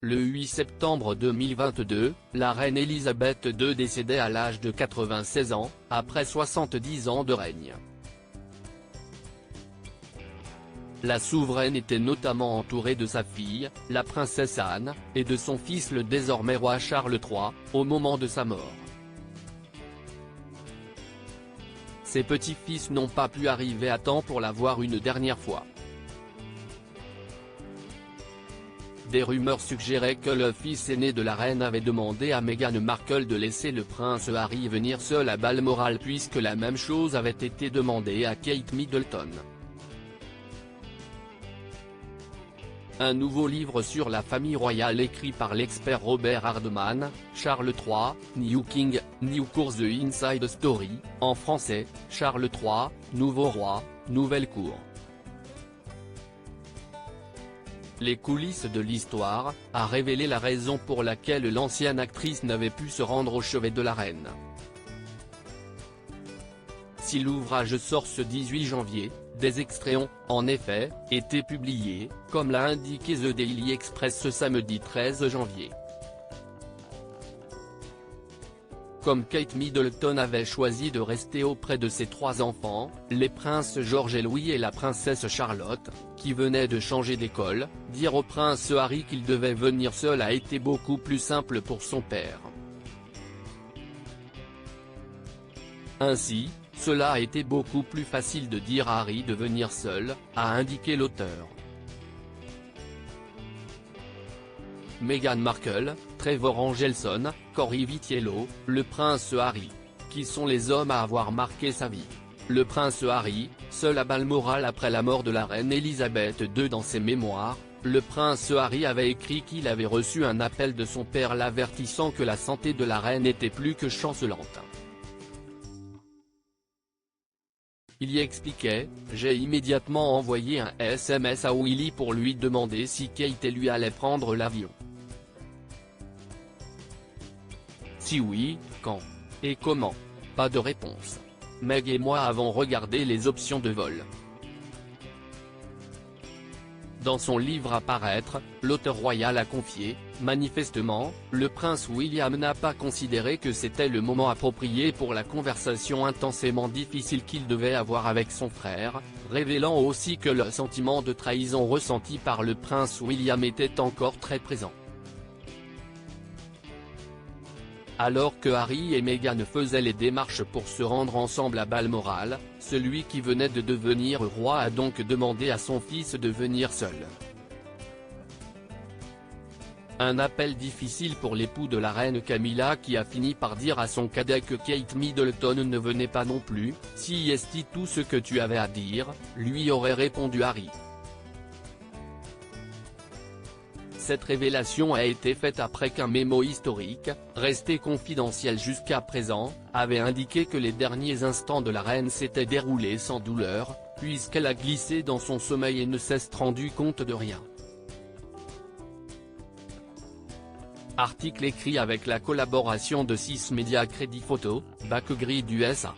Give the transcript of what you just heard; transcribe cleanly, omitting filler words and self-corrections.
Le 8 septembre 2022, la reine Elisabeth II décédait à l'âge de 96 ans, après 70 ans de règne. La souveraine était notamment entourée de sa fille, la princesse Anne, et de son fils le désormais roi Charles III, au moment de sa mort. Ses petits-fils n'ont pas pu arriver à temps pour la voir une dernière fois. Des rumeurs suggéraient que le fils aîné de la reine avait demandé à Meghan Markle de laisser le prince Harry venir seul à Balmoral puisque la même chose avait été demandée à Kate Middleton. Un nouveau livre sur la famille royale écrit par l'expert Robert Hardman, Charles III, New King, New Cour The Inside Story, en français, Charles III, Nouveau Roi, Nouvelle Cour. Les coulisses de l'histoire, a révélé la raison pour laquelle l'ancienne actrice n'avait pu se rendre au chevet de la reine. Si l'ouvrage sort ce 18 janvier, des extraits ont, en effet, été publiés, comme l'a indiqué The Daily Express ce samedi 13 janvier. Comme Kate Middleton avait choisi de rester auprès de ses 3 enfants, les princes George et Louis et la princesse Charlotte, qui venaient de changer d'école, dire au prince Harry qu'il devait venir seul a été beaucoup plus simple pour son père. Ainsi, cela a été beaucoup plus facile de dire à Harry de venir seul, a indiqué l'auteur. Meghan Markle, Trevor Angelson, Corey Vitiello, le prince Harry. Qui sont les hommes à avoir marqué sa vie? Le prince Harry, seul à Balmoral après la mort de la reine Elisabeth II. Dans ses mémoires, le prince Harry avait écrit qu'il avait reçu un appel de son père l'avertissant que la santé de la reine était plus que chancelante. Il y expliquait « J'ai immédiatement envoyé un SMS à Willy pour lui demander si Kate et lui allaient prendre l'avion. Si oui, quand et comment. Pas de réponse. Meg et moi avons regardé les options de vol. » Dans son livre à paraître, l'auteur royal a confié « Manifestement, le prince William n'a pas considéré que c'était le moment approprié pour la conversation intensément difficile qu'il devait avoir avec son frère, révélant aussi que le sentiment de trahison ressenti par le prince William était encore très présent. » Alors que Harry et Meghan faisaient les démarches pour se rendre ensemble à Balmoral, celui qui venait de devenir roi a donc demandé à son fils de venir seul. Un appel difficile pour l'époux de la reine Camilla qui a fini par dire à son cadet que Kate Middleton ne venait pas non plus. « Si est tout ce que tu avais à dire », lui aurait répondu Harry. Cette révélation a été faite après qu'un mémo historique, resté confidentiel jusqu'à présent, avait indiqué que les derniers instants de la reine s'étaient déroulés sans douleur, puisqu'elle a glissé dans son sommeil et ne s'est rendu compte de rien. Article écrit avec la collaboration de 6 médias Crédit Photo, Backgrid USA.